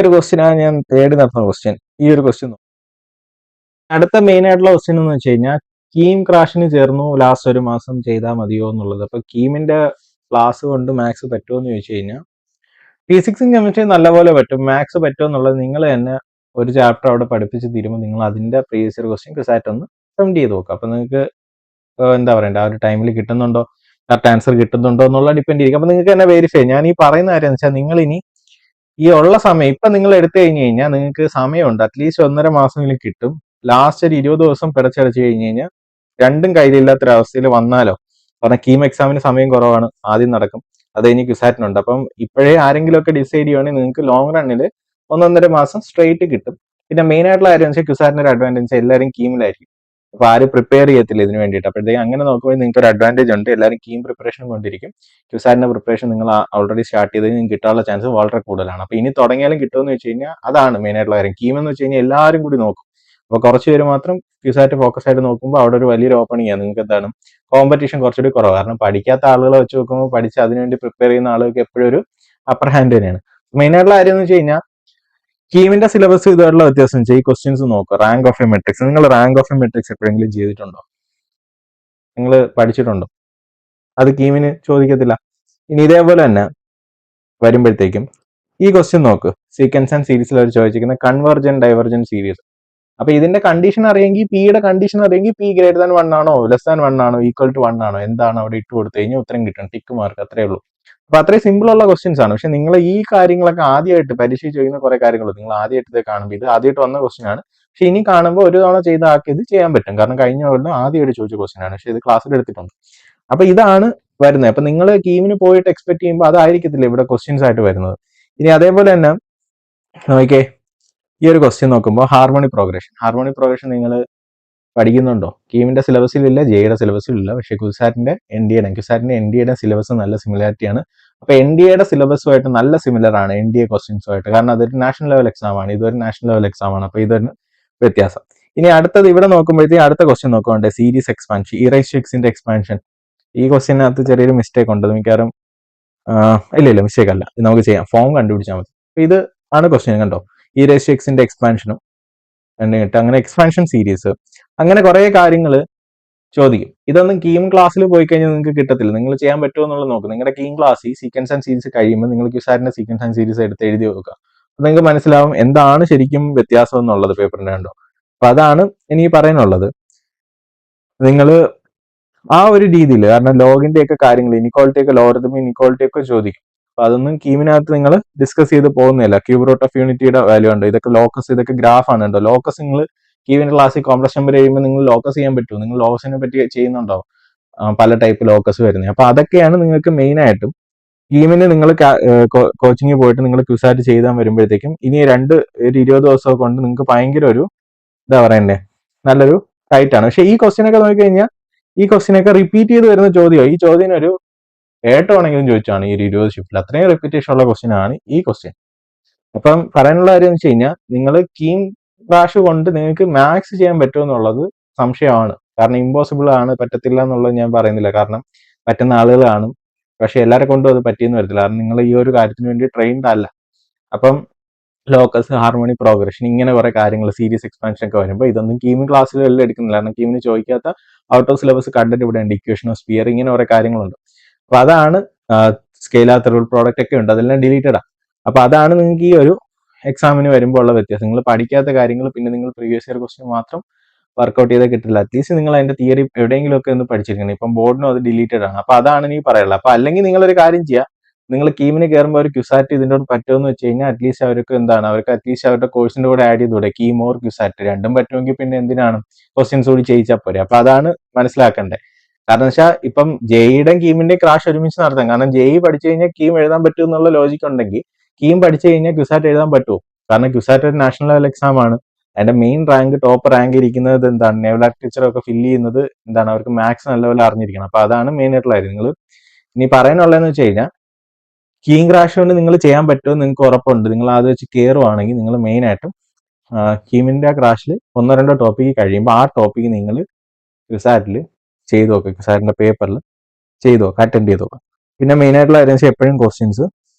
ഒരു ക്വസ്റ്റ്യനാണ് ഞാൻ തേടി നടത്തുന്ന ക്വസ്റ്റ്യൻ. ഈ ഒരു ക്വസ്റ്റ്യൻ അടുത്ത മെയിൻ ആയിട്ടുള്ള ക്വസ്റ്റ്യൻ എന്ന് വെച്ച് കഴിഞ്ഞാൽ കീം ക്രാഷിന് ചേർന്നു ലാസ്റ്റ് ഒരു മാസം ചെയ്താൽ മതിയോ എന്നുള്ളത്. അപ്പൊ കീമിന്റെ ക്ലാസ് കൊണ്ട് മാത്സ് പറ്റുമോ എന്ന് ചോദിച്ചു കഴിഞ്ഞാൽ ഫിസിക്സും കെമിസ്ട്രി നല്ലപോലെ പറ്റും. മാത്സ് പറ്റുമോ എന്നുള്ളത് നിങ്ങൾ തന്നെ ഒരു ചാപ്റ്റർ അവിടെ പഠിപ്പിച്ച് തീരുമ്പോൾ നിങ്ങൾ അതിന്റെ പ്രീവിയസ് ഇയർ ക്വസ്റ്റ്യൻ ക്വിസായിട്ട് ഒന്ന് അറ്റംപ്റ്റ് ചെയ്ത് നോക്കുക. അപ്പൊ നിങ്ങൾക്ക് എന്താ പറയണ്ട ആ ഒരു ടൈമിൽ കിട്ടുന്നുണ്ടോ, കറക്റ്റ് ആൻസർ കിട്ടുന്നുണ്ടോ എന്നുള്ള ഡിപ്പെൻഡ് ചെയ്യും. അപ്പൊ നിങ്ങൾക്ക് തന്നെ വെരിഫൈ. ഞാൻ ഈ പറയുന്ന കാര്യം എന്ന് വെച്ചാൽ നിങ്ങൾ ഇനി ഈ ഉള്ള സമയം ഇപ്പൊ നിങ്ങൾ എടുത്തു കഴിഞ്ഞു കഴിഞ്ഞാൽ നിങ്ങൾക്ക് സമയമുണ്ട്. അറ്റ്ലീസ്റ്റ് 1.5 മാസമെങ്കിലും കിട്ടും. ലാസ്റ്റ് ഒരു 20 ദിവസം പിടച്ചടച്ച് കഴിഞ്ഞ് കഴിഞ്ഞാൽ രണ്ടും കയ്യിലില്ലാത്തൊരവസ്ഥയിൽ വന്നാലോ, കാരണം കീം എക്സാമിന് സമയം കുറവാണ്, ആദ്യം നടക്കും, അത് കഴിഞ്ഞ് ക്വിസാറ്റിനുണ്ട്. അപ്പം ഇപ്പോഴേ ആരെങ്കിലും ഒക്കെ ഡിസൈഡ് ചെയ്യുവാണെങ്കിൽ നിങ്ങൾക്ക് ലോങ് റണ്ണിൽ 1.5 മാസം സ്ട്രെയിറ്റ് കിട്ടും. പിന്നെ മെയിൻ ആയിട്ടുള്ള കാര്യം വെച്ചാൽ ക്വിസാറ്റിന് ഒരു അഡ്വാൻറ്റേജ് എല്ലാവരും കീമിലായിരിക്കും. അപ്പൊ ആരും പ്രിപ്പയർ ചെയ്യത്തില്ല ഇതിന് വേണ്ടിയിട്ട്. അപ്പോഴത്തേക്ക് അങ്ങനെ നോക്കുമ്പോൾ നിങ്ങൾക്ക് ഒരു അഡ്വാൻറ്റേജ് ഉണ്ട്. എല്ലാവരും കീം പ്രിപ്പറേഷൻ കൊണ്ടിരിക്കും. ക്യുസാറ്റിന്റെ പ്രിപ്പറേഷൻ നിങ്ങൾ ഓൾറെഡി സ്റ്റാർട്ട് ചെയ്ത് നിങ്ങൾക്ക് കിട്ടാനുള്ള ചാൻസ് വളരെ കൂടുതലാണ്. അപ്പൊ ഇനി തുടങ്ങിയാലും കിട്ടുമെന്ന് വെച്ച് കഴിഞ്ഞാൽ അതാണ് മെയിൻ ആയിട്ടുള്ള കാര്യം. കീം എന്ന് വെച്ച് കഴിഞ്ഞാൽ എല്ലാവരും കൂടി നോക്കും. അപ്പൊ കുറച്ച് പേര് മാത്രം ക്യുസാറ്റ് ഫോക്കസ് ആയിട്ട് നോക്കുമ്പോൾ അവിടെ ഒരു വലിയൊരു ഓപ്പണിംഗ് ആണ്. നിങ്ങൾക്ക് എന്താണ് കോമ്പറ്റീഷൻ കുറച്ചുകൂടി കുറവാണ്. കാരണം പഠിക്കാത്ത ആളുകളെ വെച്ച് നോക്കുമ്പോൾ പഠിച്ച് അതിനുവേണ്ടി പ്രിപ്പയർ ചെയ്യുന്ന ആളുകൾക്ക് എപ്പോഴും ഒരു അപ്പർ ഹാൻഡ് തന്നെയാണ്. മെയിൻ ആയിട്ടുള്ള കാര്യം എന്ന് വെച്ച് കഴിഞ്ഞാൽ കീമിന്റെ സിലബസ് ഇതുമായിട്ടുള്ള വ്യത്യാസം വെച്ചാൽ ഈ ക്വസ്റ്റ്യൻസ് നോക്കുക. റാങ്ക് ഓഫ് എ മെട്രിക്സ്, നിങ്ങൾ റാങ്ക് ഓഫ് എ മെട്രിക്സ് എപ്പോഴെങ്കിലും ചെയ്തിട്ടുണ്ടോ? നിങ്ങൾ പഠിച്ചിട്ടുണ്ടോ? അത് കീമിന് ചോദിക്കത്തില്ല. ഇനി ഇതേപോലെ തന്നെ വരുമ്പോഴത്തേക്കും ഈ ക്വസ്റ്റ്യൻ നോക്ക്. സീക്വൻസ് ആൻഡ് സീരീസിൽ അവർ ചോദിച്ചിരിക്കുന്ന കൺവർജൻ ഡൈവർജൻ സീരീസ്. അപ്പൊ ഇതിന്റെ കണ്ടീഷൻ അറിയെങ്കിൽ, പിയുടെ കണ്ടീഷൻ അറിയെങ്കിൽ പി ഗ്രേറ്റർ ദാൻ 1 ആണോ, ലെസ് ദാൻ 1 ആണോ, ഈക്വൽ ടു 1 ആണോ, എന്താണ് അവിടെ ഇട്ട് കൊടുത്തു കഴിഞ്ഞാൽ ഉത്തരം കിട്ടും. ടിക്ക് മാർക്ക്, അത്രേ ഉള്ളൂ. അപ്പൊ അത്രയും സിമ്പിൾ ഉള്ള ക്വസ്റ്റ്യൻസ് ആണ്. പക്ഷെ നിങ്ങൾ ഈ കാര്യങ്ങളൊക്കെ ആദ്യമായിട്ട് പരീക്ഷ ചോദിക്കുന്ന കുറെ കാര്യങ്ങൾ നിങ്ങൾ ആദ്യമായിട്ട് ഇത് കാണുമ്പോൾ, ഇത് ആദ്യമായിട്ട് വന്ന ക്വസ്റ്റ്യൻ ആണ്. പക്ഷെ ഇനി കാണുമ്പോൾ ഒരു തവണ ചെയ്ത ആൾക്ക് ഇത് ചെയ്യാൻ പറ്റും. കാരണം കഴിഞ്ഞ കൊല്ലം ആദ്യമായിട്ട് ചോദിച്ച ക്വസ്റ്റ്യൻ ആണ്. പക്ഷെ ഇത് ക്ലാസ്സിൽ എടുത്തിട്ടുണ്ട്. അപ്പൊ ഇതാണ് വരുന്നത്. അപ്പൊ നിങ്ങൾ കീമിന് പോയിട്ട് എക്സ്പെക്ട് ചെയ്യുമ്പോൾ അതായിരിക്കത്തില്ല ഇവിടെ ക്വസ്റ്റ്യൻസ് ആയിട്ട് വരുന്നത്. ഇനി അതേപോലെ തന്നെ നോക്കിയേ, ഈ ഒരു ക്വസ്റ്റ്യൻ നോക്കുമ്പോൾ ഹാർമോണി പ്രോഗ്രഷൻ നിങ്ങൾ പഠിക്കുന്നുണ്ടോ? കീമിന്റെ സിലബസിലില്ല, ജെയുടെ സിലബസിലില്ല. പക്ഷെ ക്യുസാറ്റിന്റെ എൻ ഡി എയുടെ സിലബസ് നല്ല സിമിലാരിറ്റി ആണ്. അപ്പൊ എൻ ഡി എയുടെ സിലബസുമായിട്ട് നല്ല സിമിലർ ആണ് എൻ ഡി എ ക്വസ്റ്റ്യൻസുമായിട്ട്. കാരണം അതൊരു നാഷണൽ ലെവൽ എക്സാം ആണ്, ഇതൊരു നാഷണൽ ലെവൽ എക്സാം ആണ്. അപ്പൊ ഇതൊരു വ്യത്യാസം. ഇനി അടുത്തത് ഇവിടെ നോക്കുമ്പോഴത്തേക്ക് അടുത്ത ക്വസ്റ്റ്യൻ നോക്കുന്നുണ്ട്, സീരീസ് എക്സ്പാൻഷൻ, ഇറൈസ്റ്റിക്സിന്റെ എക്സ്പാൻഷൻ. ഈ ക്വസ്റ്റ്യനകത്ത് ചെറിയൊരു മിസ്റ്റേക്ക് ഉണ്ട്. മിക്കവാറും ഇല്ല മിസ്റ്റേക്ക് അല്ല, നമുക്ക് ചെയ്യാം. ഫോം കണ്ടുപിടിച്ചാൽ മതി. അപ്പൊ ഇത് ആണ് ക്വസ്റ്റ്യൻ. കണ്ടോ, ഇറൈസ്റ്റിക്സിന്റെ എക്സ്പാൻഷനും എന്നിട്ട് അങ്ങനെ എക്സ്പാൻഷൻ സീരീസ്, അങ്ങനെ കുറെ കാര്യങ്ങൾ ചോദിക്കും. ഇതൊന്നും കീം ക്ലാസ്സിൽ പോയി കഴിഞ്ഞാൽ നിങ്ങൾക്ക് കിട്ടത്തില്ല. നിങ്ങൾ ചെയ്യാൻ പറ്റുമോ എന്നുള്ളത് നോക്കും. നിങ്ങളുടെ കീം ക്ലാസ്സിൽ സീക്വൻസ് ആൻഡ് സീരീസ് കഴിയുമ്പോൾ നിങ്ങൾ ക്യുസാറ്റിന്റെ സീക്വൻസ് ആൻഡ് സീരീസ് എടുത്ത് എഴുതി വെക്കുക. അപ്പൊ നിങ്ങൾക്ക് മനസ്സിലാവും എന്താണ് ശരിക്കും വ്യത്യാസം എന്നുള്ളത് പേപ്പറിന്റെ. കണ്ടോ, അപ്പൊ അതാണ് ഇനി പറയാനുള്ളത്. നിങ്ങൾ ആ ഒരു രീതിയിൽ, കാരണം ലോഗിന്റെ ഒക്കെ കാര്യങ്ങൾ, ഇനിക്വാളിറ്റി ഒക്കെ, ലോഗരിതം ഇനിക്വാളിറ്റി ഒക്കെ ചോദിക്കും. അപ്പൊ അതൊന്നും കീമിനകത്ത് നിങ്ങൾ ഡിസ്കസ് ചെയ്ത് പോകുന്നില്ല. ക്യൂബ് റൂട്ട് ഓഫ് യൂണിറ്റിയുടെ വാല്യൂ ഉണ്ട്, ഇതൊക്കെ ലോക്കസ്, ഇതൊക്കെ ഗ്രാഫ് ആണ്. ഉണ്ടോ ലോക്കസ്? നിങ്ങൾ കീവിന്റെ ക്ലാസ്സിൽ കോംപ്ലക്സ് നമ്പർ ചെയ്യുമ്പോൾ നിങ്ങൾ ലോക്കസ് ചെയ്യാൻ പറ്റുമോ? നിങ്ങൾ ലോക്കസിനെ പറ്റി ചെയ്യുന്നുണ്ടോ? പല ടൈപ്പ് ലോക്കസ് വരുന്നത്. അപ്പൊ അതൊക്കെയാണ് നിങ്ങൾക്ക് മെയിൻ ആയിട്ടും കീമിന് നിങ്ങൾ കോച്ചിങ്ങിൽ പോയിട്ട് നിങ്ങൾ ക്വിസാറ്റ് ചെയ്താൽ വരുമ്പോഴത്തേക്കും ഇനി ഒരു 20 ദിവസമൊക്കെ കൊണ്ട് നിങ്ങൾക്ക് ഭയങ്കര ഒരു എന്താ പറയണ്ടേ, നല്ലൊരു ടൈറ്റ് ആണ്. പക്ഷെ ഈ ക്വസ്റ്റ്യനൊക്കെ നോക്കിക്കഴിഞ്ഞാൽ ഈ ക്വസ്റ്റ്യനൊക്കെ റിപ്പീറ്റ് ചെയ്ത് വരുന്ന ചോദ്യമാണ്. ഈ ചോദ്യം ഒരു ഏട്ടമാണെങ്കിലും ചോദിച്ചാണ് ഈ ഒരു 20 ഷിഫ്റ്റിൽ. അത്രയും റിപ്പീറ്റേഷൻ ഉള്ള ക്വസ്റ്റ്യൻ ആണ് ഈ ക്വസ്റ്റ്യൻ. അപ്പം പറയാനുള്ള കാര്യം എന്ന് വെച്ച് കഴിഞ്ഞാൽ നിങ്ങൾ കീം ക്രാഷ് കൊണ്ട് നിങ്ങൾക്ക് മാത്സ് ചെയ്യാൻ പറ്റുമെന്നുള്ളത് സംശയമാണ്. കാരണം ഇമ്പോസിബിൾ ആണ്, പറ്റത്തില്ല എന്നുള്ളത് ഞാൻ പറയുന്നില്ല. കാരണം പറ്റുന്ന ആളുകൾ കാണും, പക്ഷെ എല്ലാവരെ കൊണ്ടും അത് പറ്റിയെന്ന് വരത്തില്ല. കാരണം നിങ്ങൾ ഈ ഒരു കാര്യത്തിന് വേണ്ടി ട്രെയിൻഡ് അല്ല. അപ്പം ലോക്കസ്, ഹാർമോണി പ്രോഗ്രഷൻ, ഇങ്ങനെ കുറെ കാര്യങ്ങൾ, സീരീസ് എക്സ്പാൻഷൻ ഒക്കെ വരുമ്പോൾ ഇതൊന്നും കീമിംഗ് ക്ലാസ്സിലെല്ലാം എടുക്കുന്നില്ല. കാരണം കീമിന് ചോദിക്കാത്ത ഔട്ട് ഓഫ് സിലബസ് കണ്ടന്റ് ഇവിടെ ഉണ്ട്. ഇക്വേഷൻ ഓഫ് സ്പിയർ, ഇങ്ങനെ കുറെ കാര്യങ്ങളുണ്ട്. അപ്പൊ അതാണ് സ്കെയിലാർ റൂൾ പ്രോഡക്റ്റ് ഒക്കെ ഉണ്ട്, അതെല്ലാം ഡിലീറ്റഡ് ആണ്. അപ്പൊ അതാണ് നിങ്ങൾക്ക് ഈ ഒരു എക്സാമിന് വരുമ്പോൾ ഉള്ള വ്യത്യാസം. നിങ്ങൾ പഠിക്കാത്ത കാര്യങ്ങൾ പിന്നെ നിങ്ങൾ പ്രീവിയസ് ഇയർ ക്വസ്റ്റ്യൻ മാത്രം വർക്ക്ഔട്ട് ചെയ്താൽ കിട്ടില്ല. അറ്റ്ലീസ്റ്റ് നിങ്ങൾ അതിന്റെ തിയറി എവിടെയെങ്കിലും ഒക്കെ ഒന്ന് പഠിച്ചിരിക്കണം. ഇപ്പം ബോർഡിനും അത് ഡിലീറ്റഡ് ആണ്. അപ്പൊ അതാണ് എനിക്ക് പറയാനുള്ളത്. അപ്പൊ അല്ലെങ്കിൽ നിങ്ങളൊരു കാര്യം ചെയ്യുക, നിങ്ങൾ കീമിന് കയറുമ്പോൾ ഒരു ക്യുസാറ്റ് ഇതിൻ്റെ കൂടെ പറ്റുമെന്ന് വെച്ച് കഴിഞ്ഞാൽ അറ്റ്ലീസ്റ്റ് അവർക്ക് അവർക്ക് അറ്റ്ലീസ്റ്റ് അവരുടെ കോഴ്സിന്റെ കൂടെ ആഡ് ചെയ്തുകൂടെ, കീം ഓർ ക്യുസാറ്റ് രണ്ടും പറ്റുമെങ്കിൽ പിന്നെ എന്തിനാണ് ക്വസ്റ്റ്യൻസ് കൂടി ചെയ്യിച്ചാൽ പോരെ. അപ്പൊ അതാണ് മനസ്സിലാക്കേണ്ടത്. കാരണം വെച്ചാൽ ഇപ്പം ജെയുടെയും കീമിന്റെയും ക്രാഷ് ഒരുമിച്ച് നടത്താം. കാരണം ജെയ് പഠിച്ചു കഴിഞ്ഞാൽ കീം എഴുതാൻ പറ്റും എന്നുള്ള ലോജിക്ക് ഉണ്ടെങ്കിൽ കീം പഠിച്ചു കഴിഞ്ഞാൽ ക്യുസാറ്റ് എഴുതാൻ പറ്റുമോ? കാരണം ക്യുസാറ്റ് ഒരു നാഷണൽ ലെവൽ എക്സാം ആണ്. അതിന്റെ മെയിൻ റാങ്ക്, ടോപ്പ് റാങ്ക് ഇരിക്കുന്നത് എന്താണ്, നേവൽ ആർക്കിടെക്ചർ ഒക്കെ ഫില്ല് ചെയ്യുന്നത് എന്താണ്, അവർക്ക് മാത്സ് നല്ലപോലെ അറിഞ്ഞിരിക്കണം. അപ്പൊ അതാണ് മെയിൻ ആയിട്ടുള്ള കാര്യം. നിങ്ങൾ ഇനി പറയാനുള്ളതെന്ന് വെച്ച് കഴിഞ്ഞാൽ കീം ക്രാഷ് കൊണ്ട് നിങ്ങൾ ചെയ്യാൻ പറ്റുമോ നിങ്ങൾക്ക് ഉറപ്പുണ്ട്, നിങ്ങൾ അത് വെച്ച് കയറുവാണെങ്കിൽ നിങ്ങൾ മെയിൻ ആയിട്ടും കീമിന്റെ ക്രാഷിൽ 1-2 ടോപ്പിക്ക് കഴിയുമ്പോൾ ആ ടോപ്പിക്ക് നിങ്ങൾ ക്യുസാറ്റിൽ ചെയ്തു നോക്കുക, ക്യുസാറ്റിന്റെ പേപ്പറിൽ ചെയ്തു നോക്കുക, അറ്റൻഡ് ചെയ്ത് നോക്കുക. പിന്നെ മെയിൻ ആയിട്ടുള്ള കാര്യം എപ്പോഴും ക്വസ്റ്റ്യൻസ്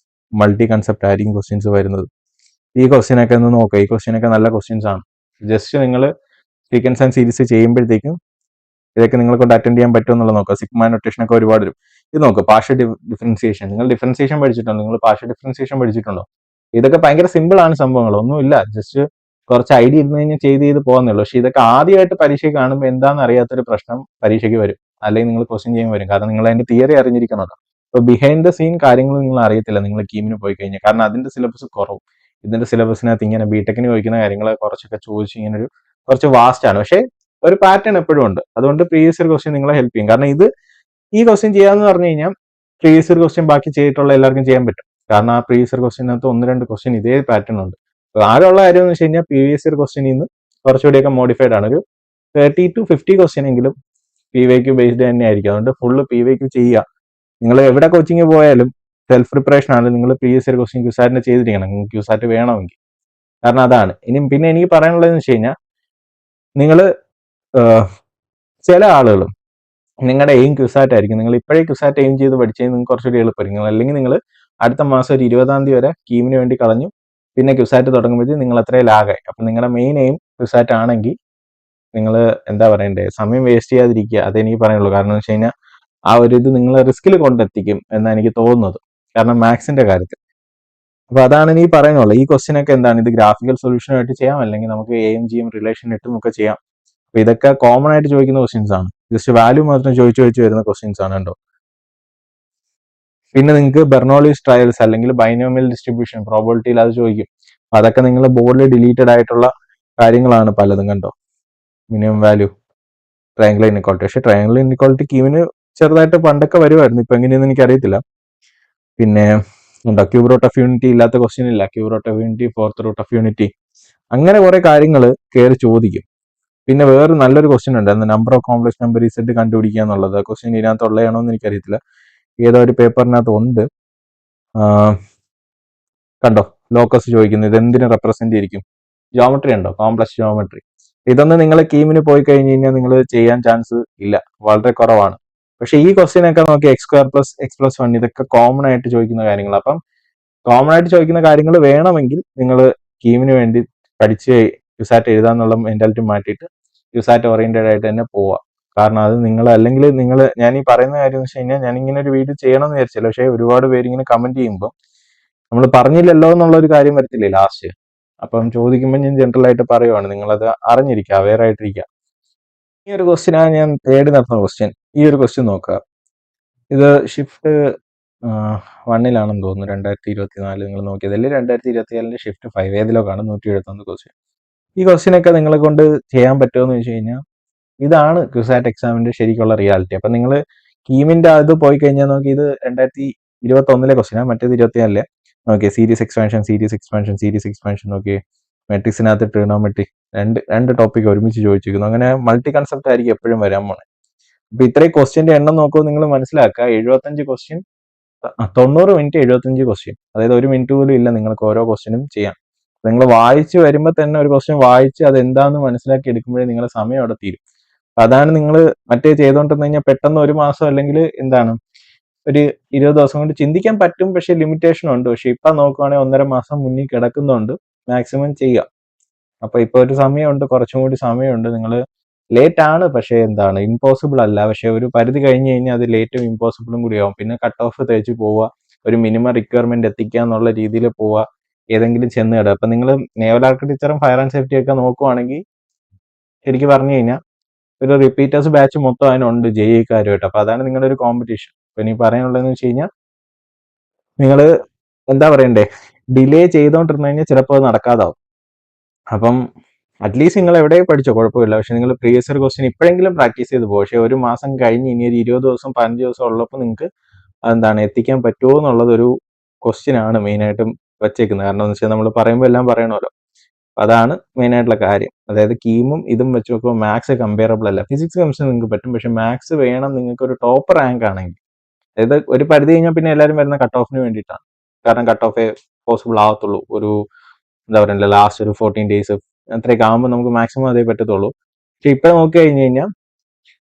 മൾട്ടി കൺസെപ്റ്റ് ആയിരിക്കും ക്വസ്റ്റ്യൻസ് വരുന്നത്. ഈ ക്വസ്റ്റ്യൻ ഒക്കെ ഒന്ന് നോക്കുക. ഈ ക്വസ്റ്റ്യൻ ഒക്കെ നല്ല ക്വസ്റ്റ്യൻസ് ആണ്. ജസ്റ്റ് നിങ്ങൾ സീക്വൻസ് ആൻഡ് സീരീസ് ചെയ്യുമ്പോഴത്തേക്കും ഇതൊക്കെ നിങ്ങളെ കൊണ്ട് അറ്റൻഡ് ചെയ്യാൻ പറ്റും എന്നുള്ളത് നോക്കുക. സിഗ്മ നൊട്ടേഷൻ ഒക്കെ ഒരുപാട് വരും. ഇത് നോക്കുക, പാർഷ്യൽ ഡിഫറൻസിയേഷൻ. നിങ്ങൾ ഡിഫറൻസിയേഷൻ പഠിച്ചിട്ടുണ്ടോ? നിങ്ങൾ പാർഷ്യൽ ഡിഫറൻസിയേഷൻ പഠിച്ചിട്ടുണ്ടോ? ഇതൊക്കെ ഭയങ്കര സിമ്പിൾ ആണ് സംഭവങ്ങൾ, ഒന്നുമില്ല. ജസ്റ്റ് കുറച്ച് ഐഡിയ ഇരുന്ന് കഴിഞ്ഞാൽ ചെയ്ത് പോകുന്നേ ഉള്ളൂ. പക്ഷെ ഇതൊക്കെ ആദ്യമായിട്ട് പരീക്ഷയ്ക്ക് കാണുമ്പോൾ എന്താണെന്ന് അറിയാത്തൊരു പ്രശ്നം പരീക്ഷയ്ക്ക് വരും, അല്ലെങ്കിൽ നിങ്ങൾ ക്വസ്റ്റ്യൻ ചെയ്യാൻ വരും. കാരണം നിങ്ങൾ അതിന്റെ തിയറി അറിഞ്ഞിരിക്കണമല്ലോ. ഇപ്പൊ ബിഹൈൻഡ് ദ സീൻ കാര്യങ്ങൾ നിങ്ങൾ അറിയത്തില്ല നിങ്ങൾ കീമിന് പോയി കഴിഞ്ഞാൽ. കാരണം അതിന്റെ സിലബസ് കുറവും. ഇതിന്റെ സിലബസിനകത്ത് ഇങ്ങനെ ബിടെക്കിന് ചോദിക്കുന്ന കാര്യങ്ങൾ കുറച്ചൊക്കെ ചോദിച്ച് ഇങ്ങനെ ഒരു കുറച്ച് വാസ്റ്റ് ആണ്. പക്ഷേ ഒരു പാറ്റേൺ എപ്പോഴും ഉണ്ട്. അതുകൊണ്ട് പ്രീവിയസ് ഇയർ ക്വസ്റ്റ്യൻ നിങ്ങളെ ഹെൽപ്പ് ചെയ്യും. കാരണം ഈ ക്വസ്റ്റ്യൻ ചെയ്യാന്ന് പറഞ്ഞു കഴിഞ്ഞാൽ പ്രീവിയസ് ഇയർ ക്വസ്റ്റ്യൻ ബാക്കി ചെയ്തിട്ടുള്ള എല്ലാവർക്കും ചെയ്യാൻ പറ്റും. കാരണം ആ പ്രീവിയസ് ഇയർ ക്വസ്റ്റ്യനകത്ത് 1-2 ക്വസ്റ്റ്യൻ ഇതേ പാറ്റേൺ ഉണ്ട്. അപ്പൊ ആകെയുള്ള കാര്യം എന്ന് വെച്ച് കഴിഞ്ഞാൽ പ്രീവിയസ് ഇയർ ക്വസ്റ്റ്യനിൽ നിന്ന് കുറച്ചുകൂടിയൊക്കെ മോഡിഫൈഡ് ആണ്. ഒരു 30 to 50 ക്വസ്റ്റ്യൻ എങ്കിലും PYQ ബേസ്ഡ് തന്നെ ആയിരിക്കും. അതുകൊണ്ട് ഫുള്ള് PYQ ചെയ്യുക. നിങ്ങൾ എവിടെ കോച്ചിങ് പോയാലും സെൽഫ് പ്രിപ്പറേഷൻ ആണ്. നിങ്ങൾ പ്രീവിയസ് ഇയർ ക്വസ്റ്റ്യൻ ക്യൂസാറ്റിന് ചെയ്തിരിക്കണം, നിങ്ങൾക്ക് ക്യൂസാറ്റ് വേണമെങ്കിൽ. കാരണം അതാണ് പിന്നെ എനിക്ക് പറയാനുള്ളതെന്ന് വെച്ച് കഴിഞ്ഞാൽ നിങ്ങൾ ചില ആളുകളും നിങ്ങളുടെ എയിം ക്യൂസാറ്റ് ആയിരിക്കും. നിങ്ങൾ ഇപ്പോഴേ ക്യൂസാറ്റ് എയിം ചെയ്ത് പഠിച്ചാൽ നിങ്ങൾക്ക് കുറച്ചുകൂടി എളുപ്പമായിരിക്കും. അല്ലെങ്കിൽ നിങ്ങൾ അടുത്ത മാസം ഒരു 20-ാം തീയതി വരെ കീമിന് വേണ്ടി കളഞ്ഞു, പിന്നെ ക്യൂസാറ്റ് തുടങ്ങുമ്പോഴത്തേക്കും നിങ്ങൾ അത്രയും ലാഗായി. അപ്പം നിങ്ങളുടെ മെയിൻ എയിം ക്യൂസാറ്റ് ആണെങ്കിൽ നിങ്ങൾ എന്താ പറയണ്ടേ, സമയം വേസ്റ്റ് ചെയ്യാതിരിക്കുക. അതെനിക്ക് പറയാനുള്ളൂ. കാരണം എന്ന് വെച്ച് കഴിഞ്ഞാൽ ആ ഒരു ഇത് നിങ്ങളെ റിസ്കിൽ കൊണ്ടെത്തിക്കും എന്നാണ് എനിക്ക് തോന്നുന്നത്, കാരണം മാത്സിന്റെ കാര്യത്തിൽ. അപ്പൊ അതാണ് എനിക്ക് പറയാനുള്ളത്. ഈ ക്വസ്റ്റ്യൻ ഒക്കെ എന്താണ്, ഇത് ഗ്രാഫിക്കൽ സൊല്യൂഷനായിട്ട് ചെയ്യാം, അല്ലെങ്കിൽ നമുക്ക് AMGയും റിലേഷൻ ഇട്ടും ഒക്കെ ചെയ്യാം. അപ്പൊ ഇതൊക്കെ കോമൺ ആയിട്ട് ചോദിക്കുന്ന ക്വസ്റ്റ്യൻസ് ആണ്. ജസ്റ്റ് വാല്യൂ മാത്രം ചോദിച്ചു വരുന്ന ക്വസ്റ്റ്യൻസ് ആണ് കേട്ടോ. പിന്നെ നിങ്ങൾക്ക് ബെർണോളിസ് ട്രയൽസ് അല്ലെങ്കിൽ ബൈനോമിയൽ ഡിസ്ട്രിബ്യൂഷൻ പ്രോബബിലിറ്റിയിൽ അത് ചോദിക്കും. അതൊക്കെ നിങ്ങൾ ബോർഡിൽ ഡിലീറ്റഡ് ആയിട്ടുള്ള കാര്യങ്ങളാണ് പലതും കണ്ടോ. Minimum value, triangle inequality. പക്ഷെ ട്രയാങ്കിൾ ഇൻഇക്വാളിറ്റി കീമിന് ചെറുതായിട്ട് പണ്ടൊക്കെ വരുമായിരുന്നു, ഇപ്പൊ എങ്ങനെയൊന്നും എനിക്ക് അറിയത്തില്ല. പിന്നെ ക്യൂബ് റൂട്ട് ഓഫ് യൂണിറ്റി ഇല്ലാത്ത ക്വസ്റ്റ്യൻ ഇല്ല. Cube root of unity, fourth root of unity, അങ്ങനെ കുറെ കാര്യങ്ങൾ കയറി ചോദിക്കും. പിന്നെ വേറെ നല്ലൊരു ക്വസ്റ്റ്യൻ ഉണ്ട്, നമ്പർ ഓഫ് കോംപ്ലക്സ് നമ്പർ ഇസെറ്റ് കണ്ടുപിടിക്കുക എന്നുള്ളത്. ക്വസ്റ്റ്യൻ ഇതിനകത്ത് ഉള്ളതാണോ എന്ന് എനിക്കറിയത്തില്ല, ഏതോ ഒരു പേപ്പറിനകത്ത് ഉണ്ട്. കണ്ടോ, ലോക്കസ് ചോദിക്കുന്നത്, ഇത് എന്തിനു റെപ്രസെന്റ് ചെയ്തിരിക്കും? ജോമെട്രി ഉണ്ടോ, കോംപ്ലക്സ് ജോമെട്രി. ഇതൊന്നും നിങ്ങൾ കീമിന് പോയി കഴിഞ്ഞ് കഴിഞ്ഞാൽ നിങ്ങൾ ചെയ്യാൻ ചാൻസ് ഇല്ല, വളരെ കുറവാണ്. പക്ഷെ ഈ ക്വസ്റ്റ്യൻ ഒക്കെ നോക്കി x² + x+1 ഇതൊക്കെ കോമൺ ആയിട്ട് ചോദിക്കുന്ന കാര്യങ്ങൾ. അപ്പം കോമൺ ആയിട്ട് ചോദിക്കുന്ന കാര്യങ്ങൾ വേണമെങ്കിൽ നിങ്ങൾ കീമിന് വേണ്ടി പഠിച്ച് ക്യുസാറ്റ് എഴുതാന്നുള്ള മെന്റാലിറ്റി മാറ്റിയിട്ട് ക്യുസാറ്റ് ഓറിയന്റഡ് ആയിട്ട് തന്നെ പോവുക. കാരണം അത് നിങ്ങൾ അല്ലെങ്കിൽ ഞാൻ ഈ പറയുന്ന കാര്യം എന്ന് വെച്ച് കഴിഞ്ഞാൽ, ഞാൻ ഇങ്ങനെ ഒരു വീഡിയോ ചെയ്യണമെന്ന് വിചാരിച്ചില്ല. പക്ഷേ ഒരുപാട് പേര് ഇങ്ങനെ കമന്റ് ചെയ്യുമ്പോൾ നമ്മൾ പറഞ്ഞില്ലല്ലോ എന്നുള്ള ഒരു കാര്യം വരത്തില്ലേ ലാസ്റ്റ്. അപ്പം ചോദിക്കുമ്പോൾ ഞാൻ ജനറൽ ആയിട്ട് പറയുവാണ്, നിങ്ങളത് അറിഞ്ഞിരിക്കുക, അവെയർ ആയിട്ടിരിക്കുക. ഈ ഒരു ക്വസ്റ്റ്യനാണ് ഞാൻ തേടി നടത്തുന്ന ക്വസ്റ്റ്യൻ. ഈ ഒരു ക്വസ്റ്റ്യൻ നോക്കുക, ഇത് ഷിഫ്റ്റ് 1-ലാണെന്ന് തോന്നുന്നു, 2024 നിങ്ങൾ നോക്കിയത്, അല്ലെങ്കിൽ 2024 ഷിഫ്റ്റ് 5 ഏതിലൊക്കെയാണ് 171 ക്വസ്റ്റ്യൻ. ഈ ക്വസ്റ്റ്യനൊക്കെ നിങ്ങളെ കൊണ്ട് ചെയ്യാൻ പറ്റുമെന്ന് വെച്ച് കഴിഞ്ഞാൽ ഇതാണ് ക്യുസാറ്റ് എക്സാമിന്റെ ശരിക്കുള്ള റിയാലിറ്റി. അപ്പൊ നിങ്ങൾ കീമിന്റെ അത് പോയി കഴിഞ്ഞാൽ നോക്കി, ഇത് 2021 ക്വസ്റ്റ്യനാണ്, മറ്റേത് 24 നോക്കിയേ. സീരീസ് എക്സ്പാൻഷൻ നോക്കിയേ. മെട്രിക്സിനകത്ത് ട്രിഗണോമെട്രി, രണ്ട് ടോപ്പിക് ഒരുമിച്ച് ചോദിച്ചിരിക്കുന്നു. അങ്ങനെ മൾട്ടി കൺസെപ്റ്റ് ആയിരിക്കും എപ്പോഴും വരാൻ പോണേ. അപ്പൊ ഇത്രയും ക്വസ്റ്റ്യന്റെ എണ്ണം നോക്കുമ്പോൾ നിങ്ങൾ മനസ്സിലാക്കുക, 75 ക്വസ്റ്റ്യൻ, 90 മിനിറ്റ് 75 ക്വസ്റ്റ്യൻ, അതായത് 1 മിനിറ്റ് പോലും ഇല്ല നിങ്ങൾക്ക് ഓരോ ക്വസ്റ്റ്യനും ചെയ്യാം. നിങ്ങൾ വായിച്ച് വരുമ്പോൾ തന്നെ ഒരു ക്വസ്റ്റ്യൻ വായിച്ച് അത് എന്താണെന്ന് മനസ്സിലാക്കി എടുക്കുമ്പോഴേ നിങ്ങളുടെ സമയം അവിടെ തീരും. അതാണ് നിങ്ങൾ മറ്റേ ചെയ്തുകൊണ്ടിരുന്നു കഴിഞ്ഞാൽ പെട്ടെന്ന് ഒരു മാസം അല്ലെങ്കിൽ എന്താണ് ഒരു 20 ദിവസം കൊണ്ട് ചിന്തിക്കാൻ പറ്റും, പക്ഷെ ലിമിറ്റേഷൻ ഉണ്ട്. പക്ഷെ ഇപ്പൊ നോക്കുവാണെങ്കിൽ 1.5 മാസം മുന്നിൽ കിടക്കുന്നുണ്ട്, മാക്സിമം ചെയ്യുക. അപ്പൊ ഇപ്പൊ ഒരു സമയമുണ്ട്, കുറച്ചും കൂടി സമയമുണ്ട്. നിങ്ങൾ ലേറ്റ് ആണ്, പക്ഷെ എന്താണ് ഇമ്പോസിബിൾ അല്ല. പക്ഷെ ഒരു പരിധി കഴിഞ്ഞ് കഴിഞ്ഞാൽ അത് ലേറ്റും ഇമ്പോസിബിളും കൂടി ആവും. പിന്നെ കട്ട് ഓഫ് തേച്ച് പോവുക, ഒരു മിനിമം റിക്വയർമെന്റ് എത്തിക്കുക എന്നുള്ള രീതിയിൽ പോവുക, ഏതെങ്കിലും ചെന്ന് കിടുക. അപ്പൊ നിങ്ങൾ നേവൽ ആർക്കിടെക്ചറും ഫയർ ആൻഡ് സേഫ്റ്റി ഒക്കെ നോക്കുവാണെങ്കിൽ ശരിക്കും പറഞ്ഞു കഴിഞ്ഞാൽ ഒരു റിപ്പീറ്റേഴ്സ് ബാച്ച് മൊത്തം അതിനുണ്ട് JEE-കാരുമായിട്ട്. അപ്പൊ അതാണ് നിങ്ങളുടെ ഒരു കോമ്പറ്റീഷൻ. അപ്പൊ ഇനി പറയാനുള്ളതെന്ന് വെച്ച് കഴിഞ്ഞാൽ, നിങ്ങൾ എന്താ പറയണ്ടേ, ഡിലേ ചെയ്തോണ്ടിരുന്നു കഴിഞ്ഞാൽ ചിലപ്പോൾ അത് നടക്കാതാവും. അപ്പം അറ്റ്ലീസ്റ്റ് നിങ്ങൾ എവിടെ പഠിച്ചോ കുഴപ്പമില്ല, പക്ഷെ നിങ്ങൾ പ്രീവിയസ് ഇയർ ക്വസ്റ്റ്യൻ ഇപ്പോഴെങ്കിലും പ്രാക്ടീസ് ചെയ്ത് പോകും. പക്ഷെ ഒരു മാസം കഴിഞ്ഞ് ഇനി ഒരു 20 ദിവസം 15 ദിവസം ഉള്ളപ്പോൾ നിങ്ങൾക്ക് എന്താണ് എത്തിക്കാൻ പറ്റുമോ എന്നുള്ളത് ഒരു ക്വസ്റ്റ്യൻ ആണ് മെയിനായിട്ടും വെച്ചേക്കുന്നത്. കാരണം എന്ന് വെച്ചാൽ നമ്മൾ പറയുമ്പോൾ എല്ലാം പറയണമല്ലോ. അതാണ് മെയിൻ ആയിട്ടുള്ള കാര്യം. അതായത് കീമും ഇതും വെച്ച് നോക്കുമ്പോൾ മാത്സ് കമ്പയറബിൾ അല്ല. ഫിസിക്സ് കെമിസ്ട്രി നിങ്ങൾക്ക് പറ്റും, പക്ഷെ മാത്സ് വേണം നിങ്ങൾക്ക് ഒരു ടോപ്പ് റാങ്ക് ആണെങ്കിൽ. അതായത് ഒരു പരിധി കഴിഞ്ഞാൽ പിന്നെ എല്ലാവരും വരുന്ന കട്ട് ഓഫിന് വേണ്ടിയിട്ടാണ്. കാരണം കട്ട് ഓഫേ പോസിബിൾ ആവത്തുള്ളൂ. ഒരു എന്താ പറയുക, ലാസ്റ്റ് ഒരു 14 ഡേയ്സ് അത്രയൊക്കെ ആകുമ്പോൾ നമുക്ക് മാക്സിമം അതേ പറ്റത്തുള്ളൂ. പക്ഷെ ഇപ്പൊ നോക്കി കഴിഞ്ഞ് കഴിഞ്ഞാൽ,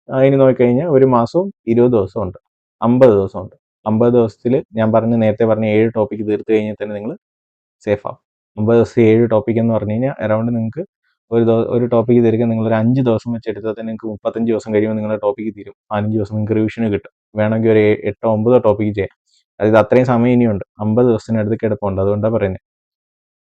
അതിന് നോക്കിക്കഴിഞ്ഞാൽ ഒരു മാസവും 20 ദിവസമുണ്ട്, 50 ദിവസമുണ്ട്. 50 ദിവസത്തിൽ ഞാൻ നേരത്തെ പറഞ്ഞ 7 ടോപ്പിക്ക് തീർത്ത് കഴിഞ്ഞാൽ തന്നെ നിങ്ങൾ സേഫ് ആവും. 50 ദിവസത്തെ 7 ടോപ്പിക് എന്ന് പറഞ്ഞു കഴിഞ്ഞാൽ അറൗണ്ട് നിങ്ങൾക്ക് ഒരു ടോപ്പിക്ക് തീർക്കാൻ നിങ്ങളൊരു 5 ദിവസം വെച്ച് എടുത്താൽ തന്നെ നിങ്ങൾക്ക് 35 ദിവസം കഴിയുമ്പോൾ നിങ്ങളുടെ ടോപ്പിക്ക് തീരും. 15 ദിവസം നിങ്ങൾക്ക് റിവിഷന് കിട്ടും. വേണമെങ്കിൽ ഒരു 8 9 ടോപ്പിക്ക് ചെയ്യാം. അതായത് അത്രയും സമയം ഇനിയുണ്ട്. 50 ദിവസത്തിനടുത്ത് കിടപ്പുണ്ട്. അതുകൊണ്ടാണ് പറയുന്നത്.